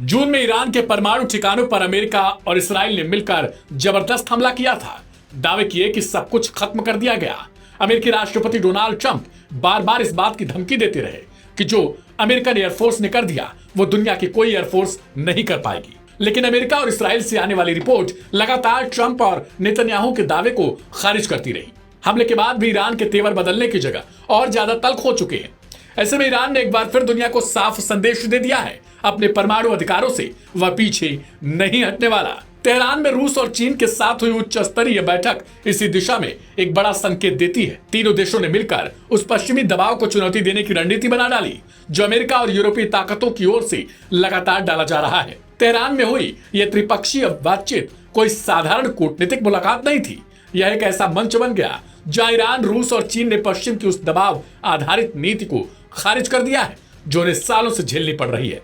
जून में ईरान के परमाणु ठिकानों पर अमेरिका और इसराइल ने मिलकर जबरदस्त हमला किया था। दावे किए कि सब कुछ खत्म कर दिया गया। अमेरिकी राष्ट्रपति डोनाल्ड ट्रंप बार बार इस बात की धमकी देते रहे कि जो अमेरिकन एयरफोर्स ने कर दिया वो दुनिया की कोई एयरफोर्स नहीं कर पाएगी। लेकिन अमेरिका और इसराइल से आने वाली रिपोर्ट लगातार ट्रंप और नेतन्याहू के दावे को खारिज करती रही। हमले के बाद भी ईरान के तेवर बदलने की जगह और ज्यादा तल्ख हो चुके हैं। ऐसे में ईरान ने एक बार फिर दुनिया को साफ संदेश दे दिया है, अपने परमाणु अधिकारों से वह पीछे नहीं हटने वाला। तेहरान में रूस और चीन के साथ हुई उच्च स्तरीय बैठक इसी दिशा में एक बड़ा संकेत देती है। तीनों देशों ने मिलकर उस पश्चिमी दबाव को चुनौती देने की रणनीति बना डाली जो अमेरिका और यूरोपीय ताकतों की ओर से लगातार डाला जा रहा है। तेहरान में हुई यह त्रिपक्षीय बातचीत कोई साधारण कूटनीतिक मुलाकात नहीं थी। यह एक ऐसा मंच बन गया जहां ईरान, रूस और चीन ने पश्चिम की उस दबाव आधारित नीति को खारिज कर दिया है जो उन्हें सालों से झेलनी पड़ रही है।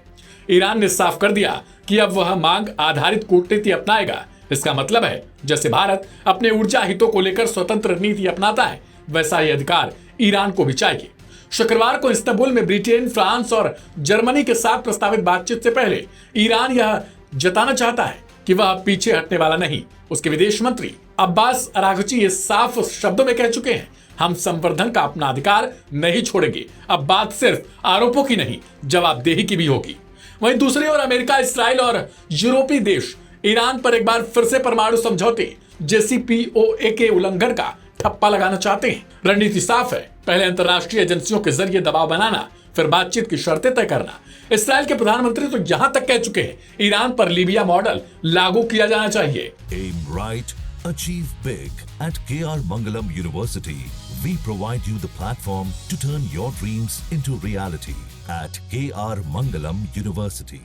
ईरान ने साफ कर दिया कि अब वह मांग आधारित कूटनीति अपनाएगा। इसका मतलब है जैसे भारत अपने ऊर्जा हितों को लेकर स्वतंत्र नीति अपनाता है, वैसा ही अधिकार ईरान को भी चाहिए। शुक्रवार को इस्तांबुल में ब्रिटेन, फ्रांस और जर्मनी के साथ प्रस्तावित बातचीत से पहले ईरान यह जताना चाहता है कि वह पीछे हटने वाला नहीं। उसके विदेश मंत्री अब्बास अरागची ये साफ शब्दों में कह चुके हैं, हम संवर्धन का अपना अधिकार नहीं छोड़ेंगे। अब बात सिर्फ आरोपों की नहीं, जवाबदेही की भी होगी। वहीं दूसरी ओर अमेरिका, इसराइल और यूरोपीय देश ईरान पर एक बार फिर से परमाणु समझौते JCPOA के उल्लंघन का ठप्पा लगाना चाहते हैं। रणनीति साफ है, पहले अंतरराष्ट्रीय एजेंसियों के जरिए दबाव बनाना, फिर बातचीत की शर्तें तय करना। इसराइल के प्रधानमंत्री तो यहां तक कह चुके हैं ईरान पर लीबिया मॉडल लागू किया जाना चाहिए। Aim right, achieve big. At KR Mangalam University, we provide you the platform to turn your dreams into reality. At KR Mangalam University.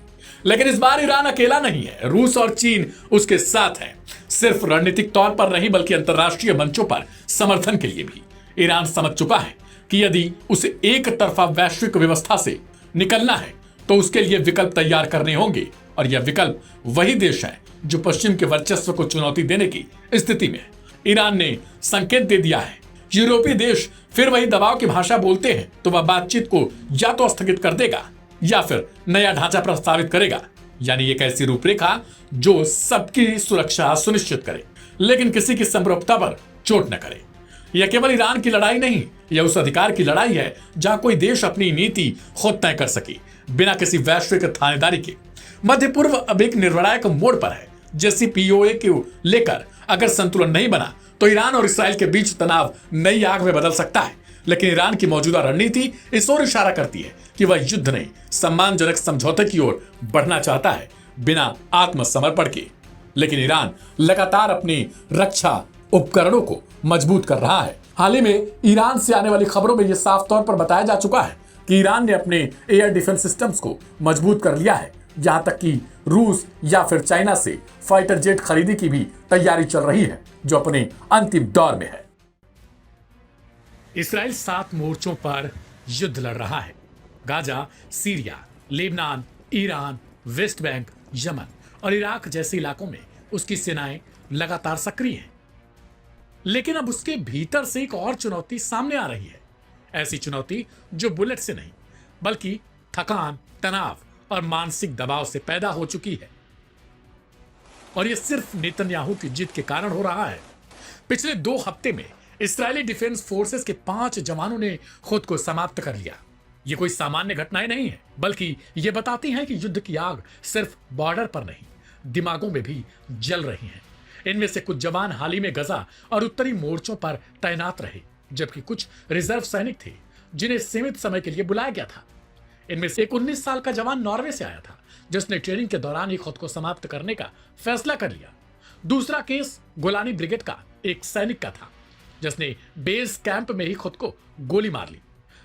लेकिन इस बार ईरान अकेला नहीं है, रूस और चीन उसके साथ हैं। सिर्फ रणनीतिक तौर पर नहीं बल्कि अंतरराष्ट्रीय मंचों पर समर्थन के लिए भी। ईरान समझ चुका है कि यदि उसे एक तरफा वैश्विक व्यवस्था से निकलना है तो उसके लिए विकल्प तैयार करने होंगे, और यह विकल्प वही देश है जो पश्चिम के वर्चस्व को चुनौती देने की स्थिति में है। ईरान ने संकेत दे दिया है, यूरोपीय देश फिर वही दबाव की भाषा बोलते हैं तो वह बातचीत को या तो स्थगित कर देगा या फिर नया ढांचा प्रस्तावित करेगा, यानी एक ऐसी रूपरेखा जो सबकी सुरक्षा सुनिश्चित करे लेकिन किसी की संप्रभुता पर चोट न करे। यह केवल ईरान की लड़ाई नहीं, यह उस अधिकार की लड़ाई है जहां कोई देश अपनी नीति खुद तय कर सके बिना किसी वैश्विक थानेदारी के। मध्य पूर्व अब एक निर्णायक मोड़ पर है। JCPOA को लेकर अगर संतुलन नहीं बना तो ईरान और इसराइल के बीच तनाव नई आग में बदल सकता है। लेकिन ईरान की मौजूदा रणनीति इस ओर इशारा करती है कि वह युद्ध नहीं, सम्मानजनक समझौते की ओर बढ़ना चाहता है बिना आत्मसमर्पण के। लेकिन ईरान लगातार अपनी रक्षा उपकरणों को मजबूत कर रहा है। हाल ही में ईरान से आने वाली खबरों में यह साफ तौर पर बताया जा चुका है कि ईरान ने अपने एयर डिफेंस सिस्टम्स को मजबूत कर लिया है। यहां तक कि रूस या फिर चाइना से फाइटर जेट खरीदी की भी तैयारी चल रही है जो अपने अंतिम दौर में है। इसराइल 7 मोर्चों पर युद्ध लड़ रहा है। Gaza, Syria, Lebanon, Iran, West Bank, Yemen और इराक जैसे इलाकों में उसकी सेनाएं लगातार सक्रिय हैं। लेकिन अब उसके भीतर से एक और चुनौती सामने आ रही है। ऐसी चुनौती जो बुलेट से नहीं बल्कि थकान, तनाव और मानसिक दबाव से पैदा हो चुकी है। और यह सिर्फ नेतन्याहू की जिद के कारण हो रहा है। पिछले 2 हफ्ते में इस्राएली डिफेंस फोर्सेस के 5 जवानों ने खुद को समाप्त कर लिया। यह कोई सामान्य घटनाएं नहीं है बल्कि यह बताती हैं कि युद्ध की आग सिर्फ बॉर्डर पर नहीं, दिमागों में भी जल रही है। इनमें से कुछ जवान हाल ही में गजा और उत्तरी मोर्चों पर तैनात रहे, जबकि कुछ रिजर्व सैनिक थे जिन्हें सीमित समय के लिए बुलाया गया था। इनमें से एक 19 साल का जवान नॉर्वे से आया था जिसने ट्रेनिंग के दौरान ही खुद को समाप्त करने का फैसला कर लिया। दूसरा केस गोलानी ब्रिगेड का एक सैनिक का था जिसने बेस कैंप में ही खुद को गोली मार ली।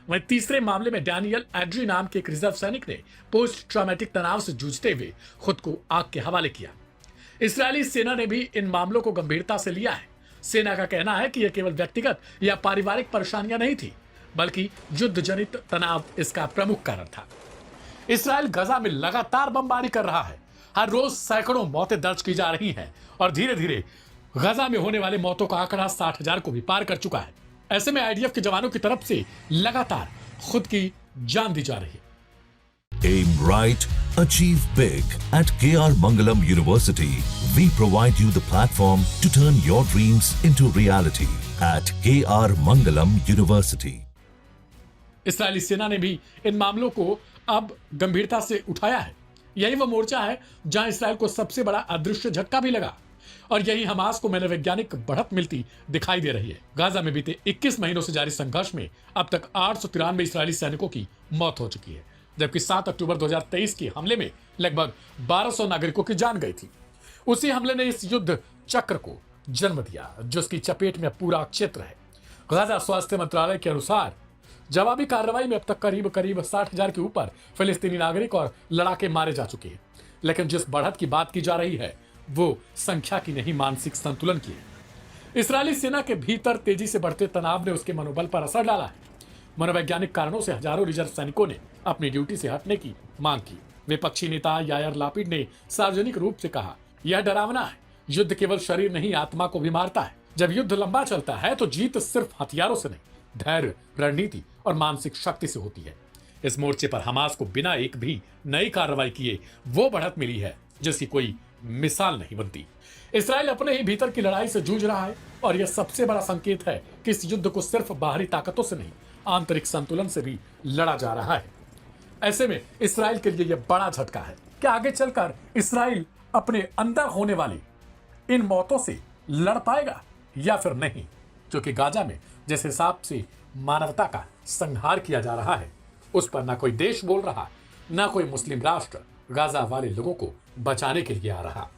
वहीं तीसरे मामले में डैनियल एड्री नाम के एक रिजर्व सैनिक ने पोस्ट ट्रॉमेटिक तनाव से जूझते हुए खुद को आग के हवाले किया। इस्राएली सेना ने भी इन मामलों को गंभीरता से लिया है। सेना का कहना है कि यह केवल व्यक्तिगत या पारिवारिक परेशानियां नहीं थी बल्कि युद्ध जनित तनाव इसका प्रमुख कारण था। इस्राएल गजा में लगातार बमबारी कर रहा है। हर रोज सैकड़ों मौतें दर्ज की जा रही हैं और धीरे धीरे गजा में होने वाले मौतों का आंकड़ा 60,000 को भी पार कर चुका है। ऐसे में IDF के जवानों की तरफ से लगातार खुद की जान दी जा रही है। Aim right, Achieve big at KR Mangalam University. We provide you the platform to turn your dreams into reality at KR Mangalam University. इस्राएली सेना ने भी इन मामलों को अब गंभीरता से उठाया है। यही वो मोर्चा है जहां इस्राएल को सबसे बड़ा अदृश्य झटका भी लगा और यही हमास को मनोवैज्ञानिक बढ़त मिलती दिखाई दे रही है। गाजा में बीते 21 महीनों से जारी संघर्ष में अब तक 893 इस्राएली सैनिकों की मौत हो चुकी है, जबकि 7 अक्टूबर 2023 के हमले में लगभग 1200 नागरिकों की जान गई थी। उसी हमले ने इस युद्ध चक्र को जन्म दिया जिसकी चपेट में पूरा क्षेत्र है। गाजा स्वास्थ्य मंत्रालय के अनुसार जवाबी कार्रवाई में अब तक करीब 60,000 के ऊपर फिलिस्तीनी नागरिक और लड़ाके मारे जा चुके हैं, लेकिन जिस बढ़त की बात की जा रही है वो संख्या की नहीं, मानसिक संतुलन की है। इस्राएली सेना के भीतर तेजी से बढ़ते तनाव ने उसके मनोबल पर असर डाला है। मनोवैज्ञानिक कारणों से हजारों रिजर्व सैनिकों ने अपनी ड्यूटी से हटने की मांग की। विपक्षी नेता यायर लापिड ने सार्वजनिक रूप से कहा, यह डरावना है। युद्ध केवल शरीर नहीं, आत्मा को भी मारता है। जब युद्ध लंबा चलता है तो जीत सिर्फ हथियारों से नहीं, धैर्य, रणनीति और मानसिक शक्ति से होती है। इस मोर्चे पर हमास को बिना एक भी नई कार्रवाई किए वो बढ़त मिली है जिसकी कोई मिसाल नहीं बनती। इस्राएल अपने ही भीतर की लड़ाई से जूझ रहा है और यह सबसे बड़ा संकेत है कि इस युद्ध को सिर्फ बाहरी ताकतों से नहीं, आंतरिक संतुलन से भी लड़ा जा रहा है। ऐसे में इस्राएल के लिए यह बड़ा झटका है कि आगे चलकर इस्राएल अपने अंदर होने वाली इन मौतों से लड़ पाएगा या फिर नहीं, क्योंकि गाजा में जिस हिसाब से मानवता का संहार किया जा रहा है उस पर ना कोई देश बोल रहा, ना कोई मुस्लिम राष्ट्र गाजा वाले लोगों को बचाने के लिए आ रहा।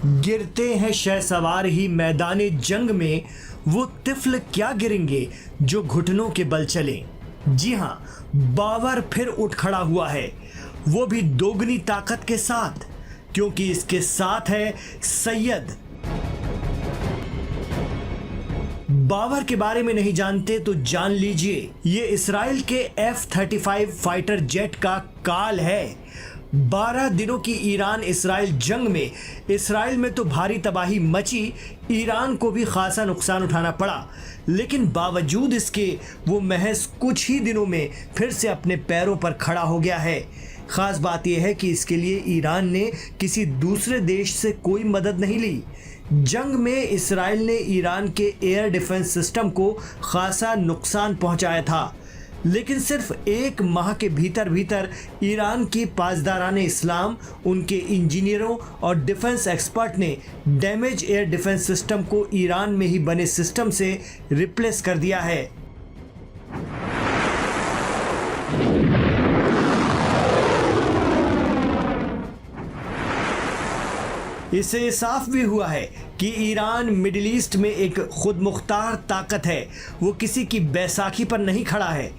गिरते हैं शहसवार ही मैदाने जंग में, वो तिफल क्या गिरेंगे जो घुटनों के बल चले। जी हां, बाबर फिर उठ खड़ा हुआ है, वो भी दोगुनी ताकत के साथ, क्योंकि इसके साथ है सैयद। बाबर के बारे में नहीं जानते तो जान लीजिए, ये इसराइल के F-35 फाइटर जेट का काल है। 12 दिनों की ईरान इसराइल जंग में इसराइल में तो भारी तबाही मची, ईरान को भी खासा नुकसान उठाना पड़ा, लेकिन बावजूद इसके वो महज कुछ ही दिनों में फिर से अपने पैरों पर खड़ा हो गया है। खास बात यह है कि इसके लिए ईरान ने किसी दूसरे देश से कोई मदद नहीं ली। जंग में इसराइल ने ईरान के एयर डिफेंस सिस्टम को खासा नुकसान पहुंचाया था, लेकिन सिर्फ 1 माह के भीतर ईरान की पासदारान इस्लाम, उनके इंजीनियरों और डिफेंस एक्सपर्ट ने डैमेज एयर डिफेंस सिस्टम को ईरान में ही बने सिस्टम से रिप्लेस कर दिया है। इससे साफ भी हुआ है कि ईरान मिडिल ईस्ट में एक खुद मुख्तार ताकत है, वो किसी की बैसाखी पर नहीं खड़ा है।